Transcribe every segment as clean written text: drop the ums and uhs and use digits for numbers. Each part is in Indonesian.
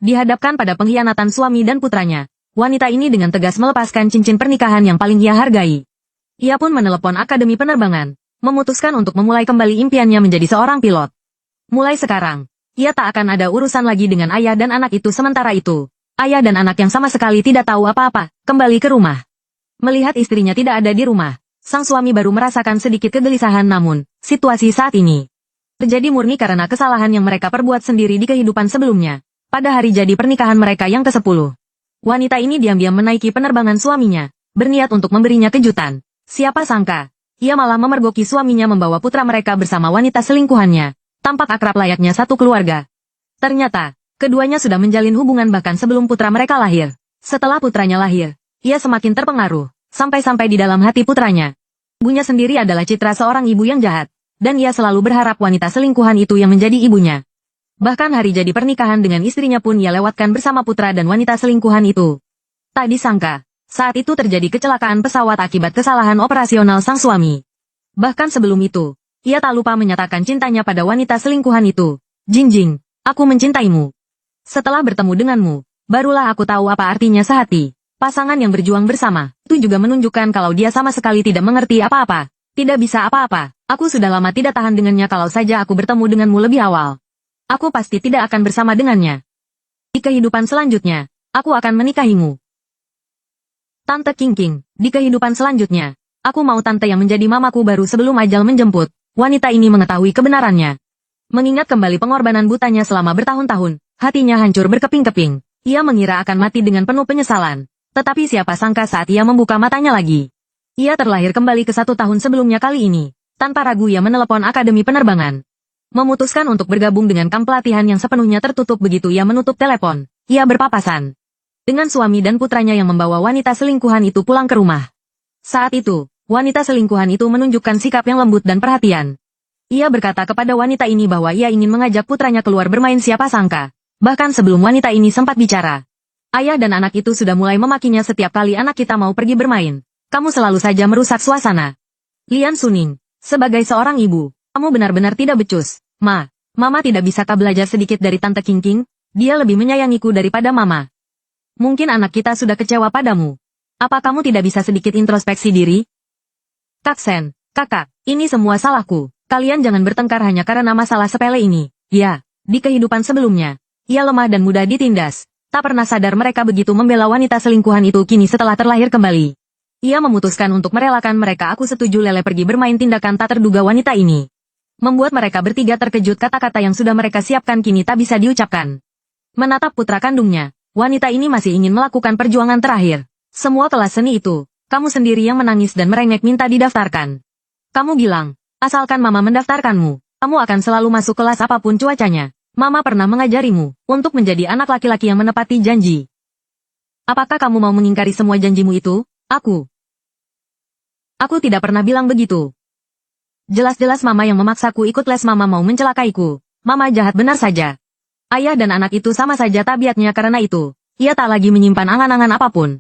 Dihadapkan pada pengkhianatan suami dan putranya, wanita ini dengan tegas melepaskan cincin pernikahan yang paling ia hargai. Ia pun menelepon Akademi Penerbangan, memutuskan untuk memulai kembali impiannya menjadi seorang pilot. Mulai sekarang, ia tak akan ada urusan lagi dengan ayah dan anak itu. Sementara itu, ayah dan anak yang sama sekali tidak tahu apa-apa, kembali ke rumah. Melihat istrinya tidak ada di rumah, sang suami baru merasakan sedikit kegelisahan. Namun, situasi saat ini terjadi murni karena kesalahan yang mereka perbuat sendiri di kehidupan sebelumnya. Pada hari jadi pernikahan mereka yang ke-10, wanita ini diam-diam menaiki penerbangan suaminya, berniat untuk memberinya kejutan. Siapa sangka, ia malah memergoki suaminya membawa putra mereka bersama wanita selingkuhannya, tampak akrab layaknya satu keluarga. Ternyata, keduanya sudah menjalin hubungan bahkan sebelum putra mereka lahir. Setelah putranya lahir, ia semakin terpengaruh, sampai-sampai di dalam hati putranya. Ibunya sendiri adalah citra seorang ibu yang jahat, dan ia selalu berharap wanita selingkuhan itu yang menjadi ibunya. Bahkan hari jadi pernikahan dengan istrinya pun ia lewatkan bersama putra dan wanita selingkuhan itu. Tak disangka, saat itu terjadi kecelakaan pesawat akibat kesalahan operasional sang suami. Bahkan sebelum itu, ia tak lupa menyatakan cintanya pada wanita selingkuhan itu. Jinjing, aku mencintaimu. Setelah bertemu denganmu, barulah aku tahu apa artinya sehati. Pasangan yang berjuang bersama, itu juga menunjukkan kalau dia sama sekali tidak mengerti apa-apa. Tidak bisa apa-apa, aku sudah lama tidak tahan dengannya. Kalau saja aku bertemu denganmu lebih awal, aku pasti tidak akan bersama dengannya. Di kehidupan selanjutnya, aku akan menikahimu. Tante King, di kehidupan selanjutnya, aku mau tante yang menjadi mamaku baru sebelum ajal menjemput. Wanita ini mengetahui kebenarannya. Mengingat kembali pengorbanan butanya selama bertahun-tahun, hatinya hancur berkeping-keping. Ia mengira akan mati dengan penuh penyesalan. Tetapi siapa sangka saat ia membuka matanya lagi, ia terlahir kembali ke 1 tahun sebelumnya. Kali ini, tanpa ragu ia menelepon Akademi Penerbangan. Memutuskan untuk bergabung dengan kamp pelatihan yang sepenuhnya tertutup. Begitu ia menutup telepon, ia berpapasan dengan suami dan putranya yang membawa wanita selingkuhan itu pulang ke rumah. Saat itu, wanita selingkuhan itu menunjukkan sikap yang lembut dan perhatian. Ia berkata kepada wanita ini bahwa ia ingin mengajak putranya keluar bermain. Siapa sangka, bahkan sebelum wanita ini sempat bicara, ayah dan anak itu sudah mulai memakinya. Setiap kali anak kita mau pergi bermain, kamu selalu saja merusak suasana. Lian Suning, sebagai seorang ibu, kamu benar-benar tidak becus. Mama tidak bisakah belajar sedikit dari Tante King? Dia lebih menyayangiku daripada mama. Mungkin anak kita sudah kecewa padamu. Apa kamu tidak bisa sedikit introspeksi diri? Kak Sen, kakak, ini semua salahku. Kalian jangan bertengkar hanya karena masalah sepele ini. Ya, di kehidupan sebelumnya, ia lemah dan mudah ditindas. Tak pernah sadar mereka begitu membela wanita selingkuhan itu. Kini setelah terlahir kembali, ia memutuskan untuk merelakan mereka. Aku setuju. Lele pergi bermain. Tindakan tak terduga wanita ini membuat mereka bertiga terkejut. Kata-kata yang sudah mereka siapkan kini tak bisa diucapkan. Menatap putra kandungnya, wanita ini masih ingin melakukan perjuangan terakhir. Semua kelas seni itu, kamu sendiri yang menangis dan merengek minta didaftarkan. Kamu bilang, asalkan mama mendaftarkanmu, kamu akan selalu masuk kelas apapun cuacanya. Mama pernah mengajarimu untuk menjadi anak laki-laki yang menepati janji. Apakah kamu mau mengingkari semua janjimu itu? Aku tidak pernah bilang begitu. Jelas-jelas mama yang memaksaku ikut les. Mama mau mencelakaiku. Mama jahat benar saja. Ayah dan anak itu sama saja tabiatnya. Karena itu, ia tak lagi menyimpan angan-angan apapun.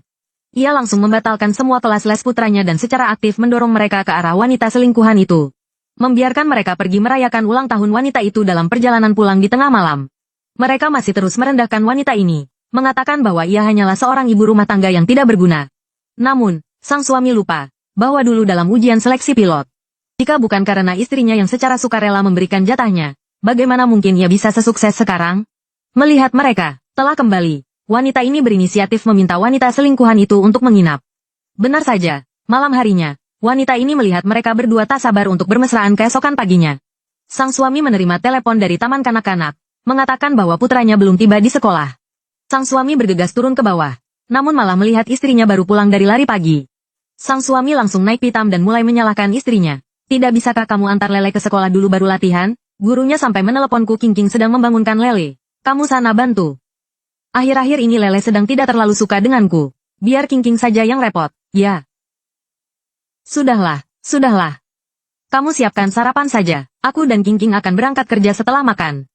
Ia langsung membatalkan semua kelas les putranya dan secara aktif mendorong mereka ke arah wanita selingkuhan itu. Membiarkan mereka pergi merayakan ulang tahun wanita itu. Dalam perjalanan pulang di tengah malam, mereka masih terus merendahkan wanita ini, mengatakan bahwa ia hanyalah seorang ibu rumah tangga yang tidak berguna. Namun, sang suami lupa bahwa dulu dalam ujian seleksi pilot, jika bukan karena istrinya yang secara sukarela memberikan jatahnya, bagaimana mungkin ia bisa sesukses sekarang? Melihat mereka telah kembali, wanita ini berinisiatif meminta wanita selingkuhan itu untuk menginap. Benar saja, malam harinya, wanita ini melihat mereka berdua tak sabar untuk bermesraan keesokan paginya. Sang suami menerima telepon dari taman kanak-kanak, mengatakan bahwa putranya belum tiba di sekolah. Sang suami bergegas turun ke bawah, namun malah melihat istrinya baru pulang dari lari pagi. Sang suami langsung naik pitam dan mulai menyalahkan istrinya. Tidak bisakah kamu antar Lele ke sekolah dulu baru latihan? Gurunya sampai meneleponku. King sedang membangunkan Lele. Kamu sana bantu. Akhir-akhir ini Lele sedang tidak terlalu suka denganku. Biar King saja yang repot. Ya. Sudahlah. Kamu siapkan sarapan saja. Aku dan King akan berangkat kerja setelah makan.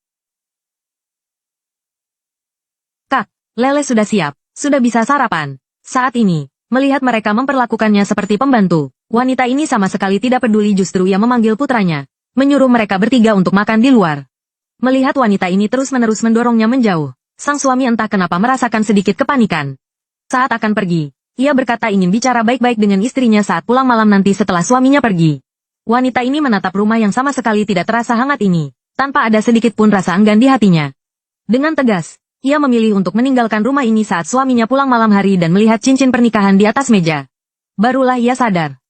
Kak, Lele sudah siap. Sudah bisa sarapan. Saat ini, melihat mereka memperlakukannya seperti pembantu, wanita ini sama sekali tidak peduli. Justru ia memanggil putranya, menyuruh mereka bertiga untuk makan di luar. Melihat wanita ini terus-menerus mendorongnya menjauh, Sang suami entah kenapa merasakan sedikit kepanikan. Saat akan pergi, ia berkata ingin bicara baik-baik dengan istrinya saat pulang malam nanti setelah suaminya pergi. Wanita ini menatap rumah yang sama sekali tidak terasa hangat ini, tanpa ada sedikit pun rasa enggan di hatinya. Dengan tegas, ia memilih untuk meninggalkan rumah ini saat suaminya pulang malam hari dan melihat cincin pernikahan di atas meja. Barulah ia sadar,